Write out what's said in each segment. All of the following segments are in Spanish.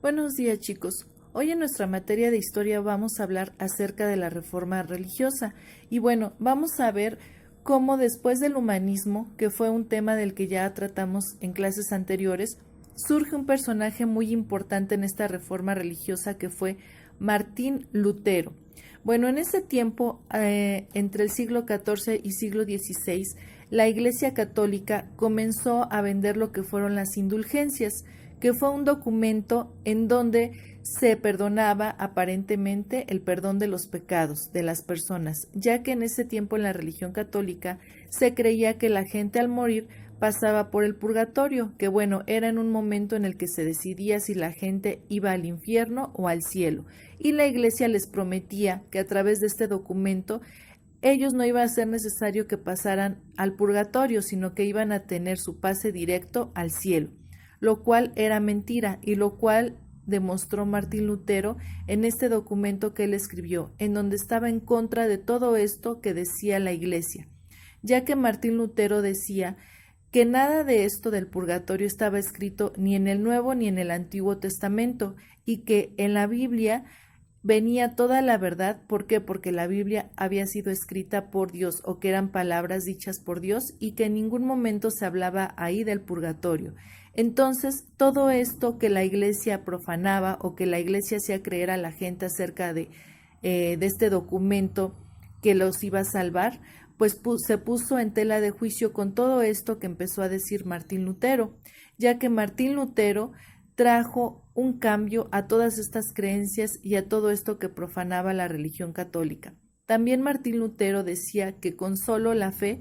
Buenos días, chicos. Hoy en nuestra materia de historia vamos a hablar acerca de la reforma religiosa y vamos a ver cómo después del humanismo, que fue un tema del que ya tratamos en clases anteriores, surge un personaje muy importante en esta reforma religiosa que fue Martín Lutero. En ese tiempo, entre el siglo XIV y siglo XVI, la Iglesia Católica comenzó a vender lo que fueron las indulgencias, que fue un documento en donde se perdonaba aparentemente el perdón de los pecados de las personas, ya que en ese tiempo en la religión católica se creía que la gente al morir pasaba por el purgatorio, que era en un momento en el que se decidía si la gente iba al infierno o al cielo, y la Iglesia les prometía que a través de este documento ellos no iba a ser necesario que pasaran al purgatorio, sino que iban a tener su pase directo al cielo, lo cual era mentira y lo cual demostró Martín Lutero en este documento que él escribió, en donde estaba en contra de todo esto que decía la Iglesia, ya que Martín Lutero decía que nada de esto del purgatorio estaba escrito ni en el Nuevo ni en el Antiguo Testamento y que en la Biblia venía toda la verdad. ¿Por qué? Porque la Biblia había sido escrita por Dios o que eran palabras dichas por Dios y que en ningún momento se hablaba ahí del purgatorio. Entonces, todo esto que la Iglesia profanaba o que la Iglesia hacía creer a la gente acerca de este documento que los iba a salvar, pues se puso en tela de juicio con todo esto que empezó a decir Martín Lutero, ya que Martín Lutero trajo un cambio a todas estas creencias y a todo esto que profanaba la religión católica. También Martín Lutero decía que con solo la fe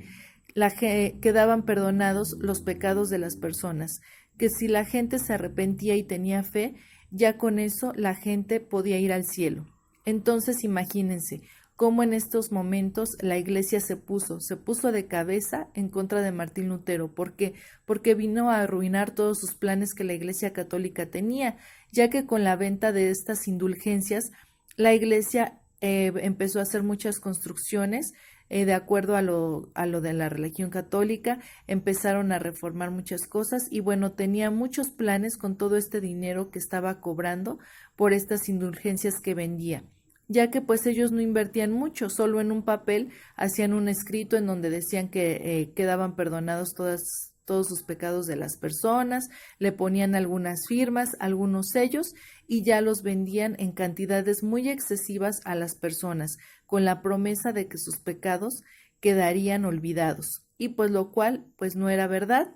quedaban perdonados los pecados de las personas, que si la gente se arrepentía y tenía fe, ya con eso la gente podía ir al cielo. Entonces imagínense cómo en estos momentos la Iglesia se puso de cabeza en contra de Martín Lutero. ¿Por qué? Porque vino a arruinar todos sus planes que la Iglesia Católica tenía, ya que con la venta de estas indulgencias, la Iglesia empezó a hacer muchas construcciones de acuerdo a lo de la religión católica, empezaron a reformar muchas cosas y tenía muchos planes con todo este dinero que estaba cobrando por estas indulgencias que vendía, ya que pues ellos no invertían mucho, solo en un papel hacían un escrito en donde decían que quedaban perdonados todos sus pecados de las personas, le ponían algunas firmas, algunos sellos y ya los vendían en cantidades muy excesivas a las personas, con la promesa de que sus pecados quedarían olvidados, y pues lo cual pues no era verdad.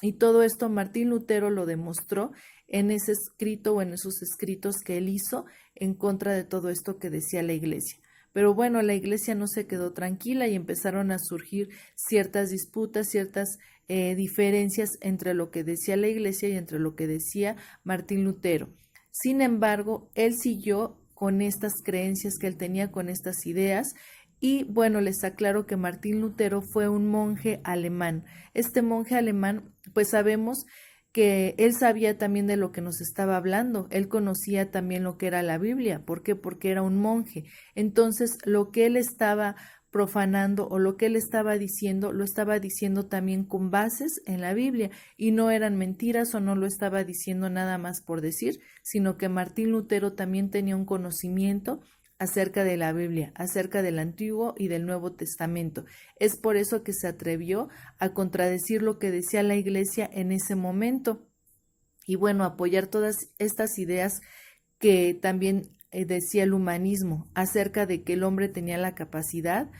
Y todo esto Martín Lutero lo demostró en ese escrito o en esos escritos que él hizo en contra de todo esto que decía la Iglesia. Pero la Iglesia no se quedó tranquila y empezaron a surgir ciertas disputas, ciertas diferencias entre lo que decía la Iglesia y entre lo que decía Martín Lutero. Sin embargo, él siguió con estas creencias que él tenía, con estas ideas. Y les aclaro que Martín Lutero fue un monje alemán. Este monje alemán, pues sabemos que él sabía también de lo que nos estaba hablando. Él conocía también lo que era la Biblia. ¿Por qué? Porque era un monje. Entonces, lo que él estaba profanando o lo que él estaba diciendo, lo estaba diciendo también con bases en la Biblia y no eran mentiras o no lo estaba diciendo nada más por decir, sino que Martín Lutero también tenía un conocimiento acerca de la Biblia, acerca del Antiguo y del Nuevo Testamento. Es por eso que se atrevió a contradecir lo que decía la Iglesia en ese momento y apoyar todas estas ideas que también decía el humanismo acerca de que el hombre tenía la capacidad,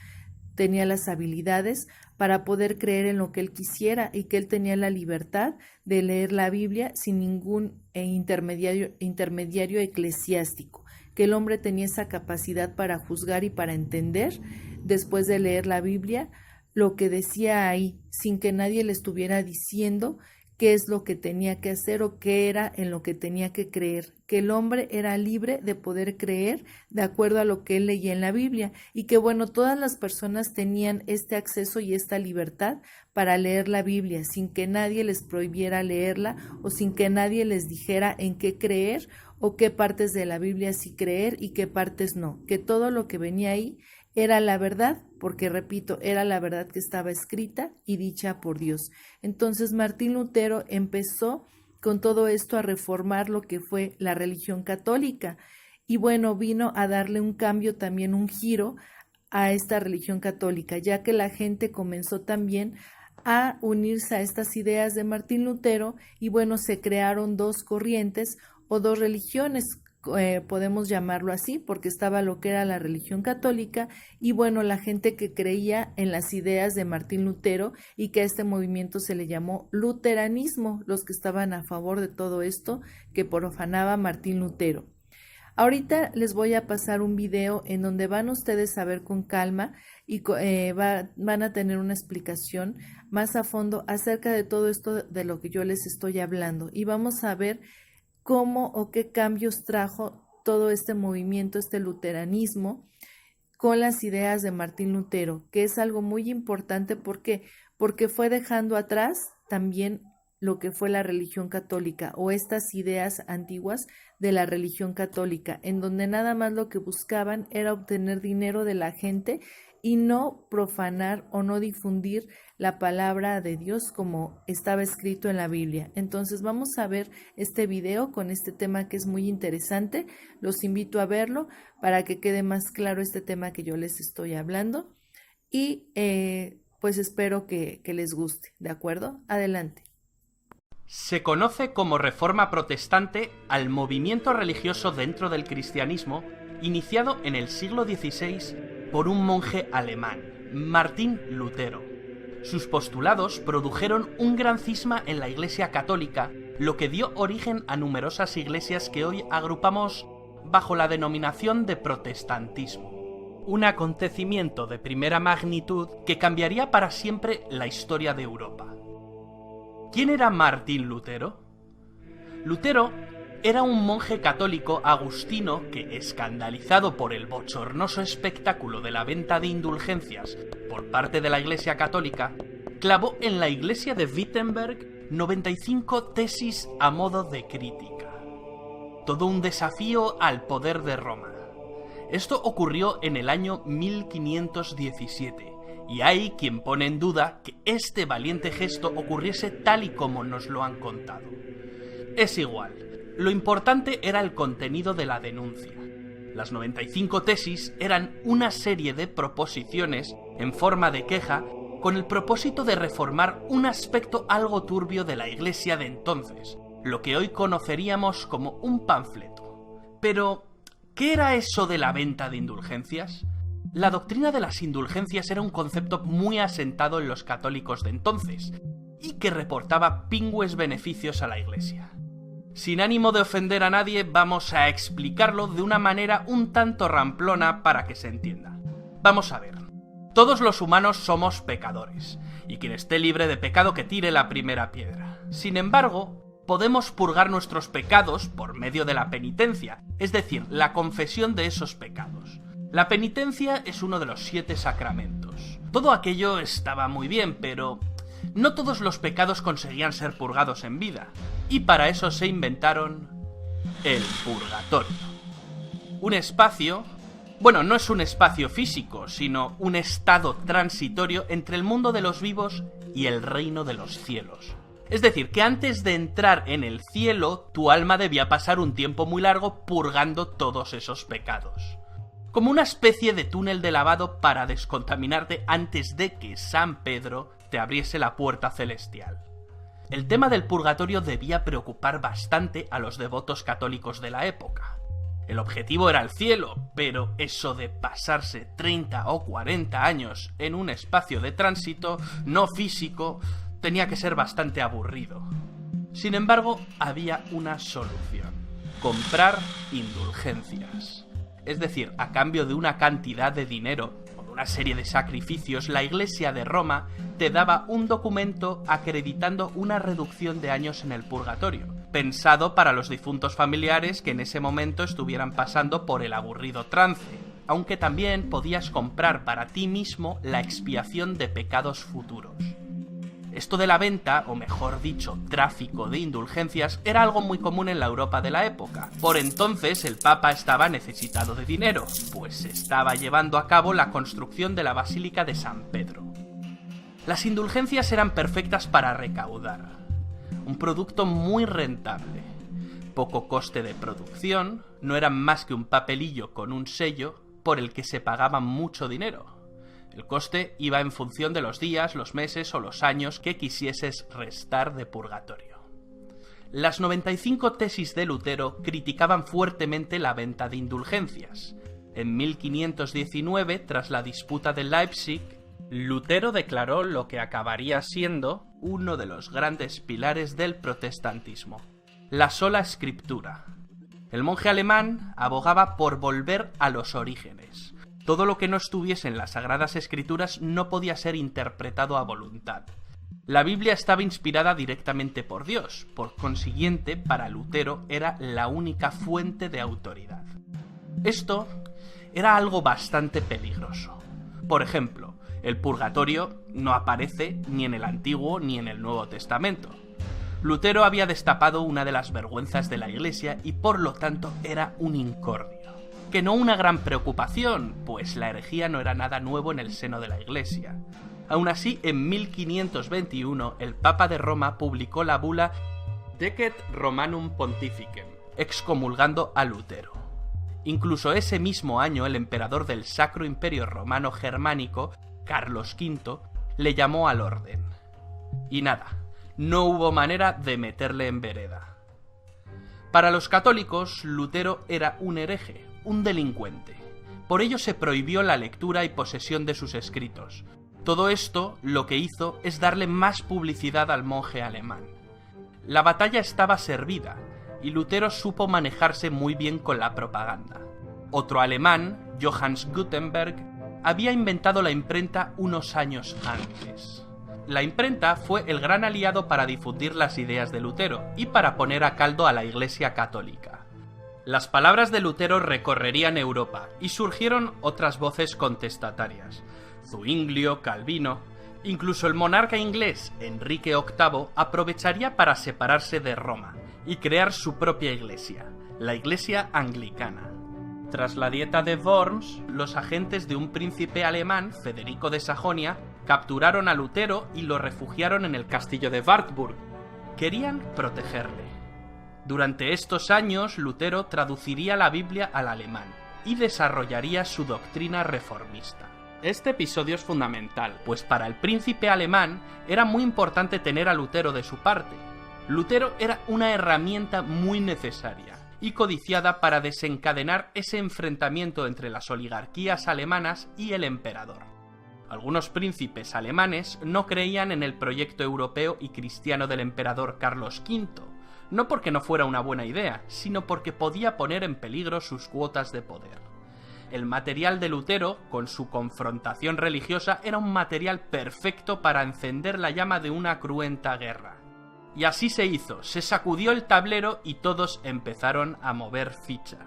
tenía las habilidades para poder creer en lo que él quisiera y que él tenía la libertad de leer la Biblia sin ningún intermediario eclesiástico, que el hombre tenía esa capacidad para juzgar y para entender después de leer la Biblia lo que decía ahí, sin que nadie le estuviera diciendo qué es lo que tenía que hacer o qué era en lo que tenía que creer, que el hombre era libre de poder creer de acuerdo a lo que él leía en la Biblia y que todas las personas tenían este acceso y esta libertad para leer la Biblia sin que nadie les prohibiera leerla o sin que nadie les dijera en qué creer o qué partes de la Biblia sí creer y qué partes no, que todo lo que venía ahí era la verdad, porque repito, era la verdad que estaba escrita y dicha por Dios. Entonces Martín Lutero empezó con todo esto a reformar lo que fue la religión católica. Y bueno, vino a darle un cambio, también un giro a esta religión católica, ya que la gente comenzó también a unirse a estas ideas de Martín Lutero y bueno, se crearon dos corrientes o dos religiones, podemos llamarlo así, porque estaba lo que era la religión católica y bueno, la gente que creía en las ideas de Martín Lutero y que a este movimiento se le llamó luteranismo, los que estaban a favor de todo esto que profanaba Martín Lutero. Ahorita les voy a pasar un video en donde van ustedes a ver con calma y van a tener una explicación más a fondo acerca de todo esto de lo que yo les estoy hablando y vamos a ver cómo o qué cambios trajo todo este movimiento, este luteranismo, con las ideas de Martín Lutero, que es algo muy importante porque fue dejando atrás también lo que fue la religión católica o estas ideas antiguas de la religión católica, en donde nada más lo que buscaban era obtener dinero de la gente y no profanar o no difundir la palabra de Dios como estaba escrito en la Biblia. Entonces vamos a ver este video con este tema que es muy interesante. Los invito a verlo para que quede más claro este tema que yo les estoy hablando y pues espero que les guste, ¿de acuerdo? Adelante. Se conoce como Reforma Protestante al movimiento religioso dentro del cristianismo iniciado en el siglo XVI por un monje alemán, Martín Lutero. Sus postulados produjeron un gran cisma en la Iglesia católica, lo que dio origen a numerosas iglesias que hoy agrupamos bajo la denominación de protestantismo. Un acontecimiento de primera magnitud que cambiaría para siempre la historia de Europa. ¿Quién era Martín Lutero? Lutero era un monje católico agustino que, escandalizado por el bochornoso espectáculo de la venta de indulgencias por parte de la Iglesia católica, clavó en la iglesia de Wittenberg 95 tesis a modo de crítica. Todo un desafío al poder de Roma. Esto ocurrió en el año 1517. Y hay quien pone en duda que este valiente gesto ocurriese tal y como nos lo han contado. Es igual, lo importante era el contenido de la denuncia. Las 95 tesis eran una serie de proposiciones en forma de queja con el propósito de reformar un aspecto algo turbio de la Iglesia de entonces, lo que hoy conoceríamos como un panfleto. Pero, ¿qué era eso de la venta de indulgencias? La doctrina de las indulgencias era un concepto muy asentado en los católicos de entonces, y que reportaba pingües beneficios a la Iglesia. Sin ánimo de ofender a nadie, vamos a explicarlo de una manera un tanto ramplona para que se entienda. Vamos a ver. Todos los humanos somos pecadores, y quien esté libre de pecado que tire la primera piedra. Sin embargo, podemos purgar nuestros pecados por medio de la penitencia, es decir, la confesión de esos pecados. La penitencia es uno de los 7 sacramentos. Todo aquello estaba muy bien, pero no todos los pecados conseguían ser purgados en vida, y para eso se inventaron el purgatorio. Un espacio, bueno, no es un espacio físico, sino un estado transitorio entre el mundo de los vivos y el reino de los cielos. Es decir, que antes de entrar en el cielo, tu alma debía pasar un tiempo muy largo purgando todos esos pecados. Como una especie de túnel de lavado para descontaminarte antes de que San Pedro te abriese la puerta celestial. El tema del purgatorio debía preocupar bastante a los devotos católicos de la época. El objetivo era el cielo, pero eso de pasarse 30 o 40 años en un espacio de tránsito no físico tenía que ser bastante aburrido. Sin embargo, había una solución: comprar indulgencias. Es decir, a cambio de una cantidad de dinero o de una serie de sacrificios, la Iglesia de Roma te daba un documento acreditando una reducción de años en el purgatorio, pensado para los difuntos familiares que en ese momento estuvieran pasando por el aburrido trance, aunque también podías comprar para ti mismo la expiación de pecados futuros. Esto de la venta, o mejor dicho, tráfico de indulgencias, era algo muy común en la Europa de la época. Por entonces el Papa estaba necesitado de dinero, pues estaba llevando a cabo la construcción de la Basílica de San Pedro. Las indulgencias eran perfectas para recaudar. un producto muy rentable. Poco coste de producción, no eran más que un papelillo con un sello por el que se pagaba mucho dinero. El coste iba en función de los días, los meses o los años que quisieses restar de purgatorio. Las 95 tesis de Lutero criticaban fuertemente la venta de indulgencias. En 1519, tras la disputa de Leipzig, Lutero declaró lo que acabaría siendo uno de los grandes pilares del protestantismo: la sola escritura. El monje alemán abogaba por volver a los orígenes. Todo lo que no estuviese en las Sagradas Escrituras no podía ser interpretado a voluntad. La Biblia estaba inspirada directamente por Dios, por consiguiente, para Lutero era la única fuente de autoridad. Esto era algo bastante peligroso. Por ejemplo, el purgatorio no aparece ni en el Antiguo ni en el Nuevo Testamento. Lutero había destapado una de las vergüenzas de la Iglesia y por lo tanto era un incordio. Que no una gran preocupación, pues la herejía no era nada nuevo en el seno de la Iglesia. Aún así, en 1521, el Papa de Roma publicó la bula Decet Romanum Pontificem, excomulgando a Lutero. Incluso ese mismo año, el emperador del Sacro Imperio Romano Germánico, Carlos V, le llamó al orden. Y nada, no hubo manera de meterle en vereda. Para los católicos, Lutero era un hereje, un delincuente. Por ello se prohibió la lectura y posesión de sus escritos. Todo esto lo que hizo es darle más publicidad al monje alemán. La batalla estaba servida, y Lutero supo manejarse muy bien con la propaganda. Otro alemán, Johannes Gutenberg, había inventado la imprenta unos años antes. La imprenta fue el gran aliado para difundir las ideas de Lutero y para poner a caldo a la Iglesia católica. Las palabras de Lutero recorrerían Europa y surgieron otras voces contestatarias. Zuinglio, Calvino, incluso el monarca inglés Enrique VIII aprovecharía para separarse de Roma y crear su propia iglesia, la Iglesia Anglicana. Tras la Dieta de Worms, los agentes de un príncipe alemán, Federico de Sajonia, capturaron a Lutero y lo refugiaron en el castillo de Wartburg. Querían protegerle. Durante estos años, Lutero traduciría la Biblia al alemán y desarrollaría su doctrina reformista. Este episodio es fundamental, pues para el príncipe alemán era muy importante tener a Lutero de su parte. Lutero era una herramienta muy necesaria y codiciada para desencadenar ese enfrentamiento entre las oligarquías alemanas y el emperador. Algunos príncipes alemanes no creían en el proyecto europeo y cristiano del emperador Carlos V, no porque no fuera una buena idea, sino porque podía poner en peligro sus cuotas de poder. El material de Lutero, con su confrontación religiosa, era un material perfecto para encender la llama de una cruenta guerra. Y así se hizo, se sacudió el tablero y todos empezaron a mover ficha.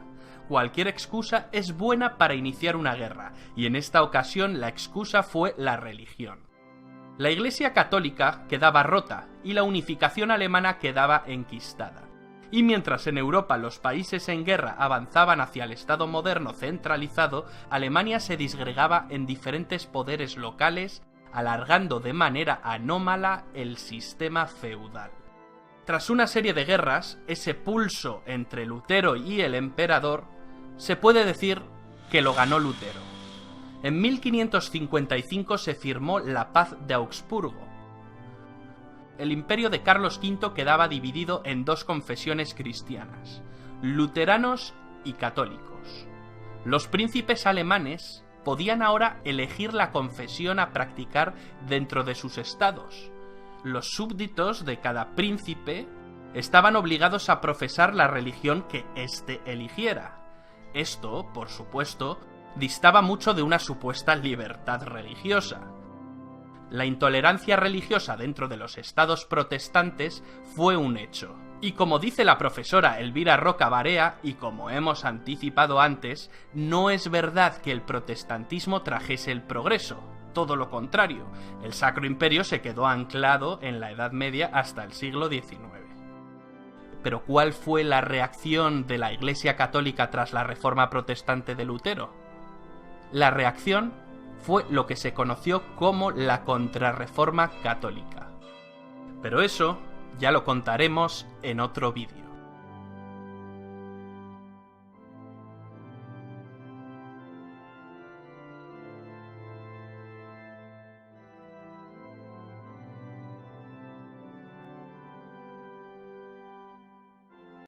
Cualquier excusa es buena para iniciar una guerra, y en esta ocasión la excusa fue la religión. La Iglesia católica quedaba rota y la unificación alemana quedaba enquistada. Y mientras en Europa los países en guerra avanzaban hacia el Estado moderno centralizado, Alemania se disgregaba en diferentes poderes locales, alargando de manera anómala el sistema feudal. Tras una serie de guerras, ese pulso entre Lutero y el emperador, se puede decir que lo ganó Lutero. En 1555 se firmó la Paz de Augsburgo. El imperio de Carlos V quedaba dividido en dos confesiones cristianas, luteranos y católicos. Los príncipes alemanes podían ahora elegir la confesión a practicar dentro de sus estados. Los súbditos de cada príncipe estaban obligados a profesar la religión que éste eligiera. Esto, por supuesto, distaba mucho de una supuesta libertad religiosa. La intolerancia religiosa dentro de los estados protestantes fue un hecho. Y como dice la profesora Elvira Roca Barea, y como hemos anticipado antes, no es verdad que el protestantismo trajese el progreso. Todo lo contrario, el Sacro Imperio se quedó anclado en la Edad Media hasta el siglo XIX. Pero ¿cuál fue la reacción de la Iglesia Católica tras la Reforma Protestante de Lutero? La reacción fue lo que se conoció como la Contrarreforma Católica. Pero eso Ya lo contaremos en otro vídeo.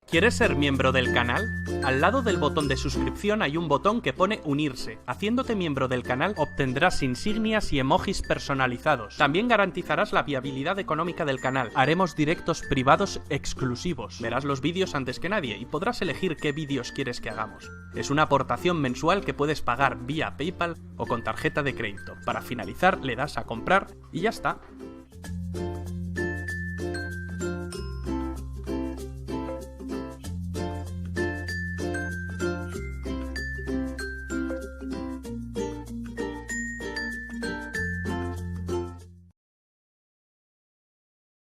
¿Quieres ser miembro del canal? Al lado del botón de suscripción hay un botón que pone unirse. Haciéndote miembro del canal obtendrás insignias y emojis personalizados. También garantizarás la viabilidad económica del canal. Haremos directos privados exclusivos. Verás los vídeos antes que nadie y podrás elegir qué vídeos quieres que hagamos. Es una aportación mensual que puedes pagar vía PayPal o con tarjeta de crédito. Para finalizar le das a comprar y ya está.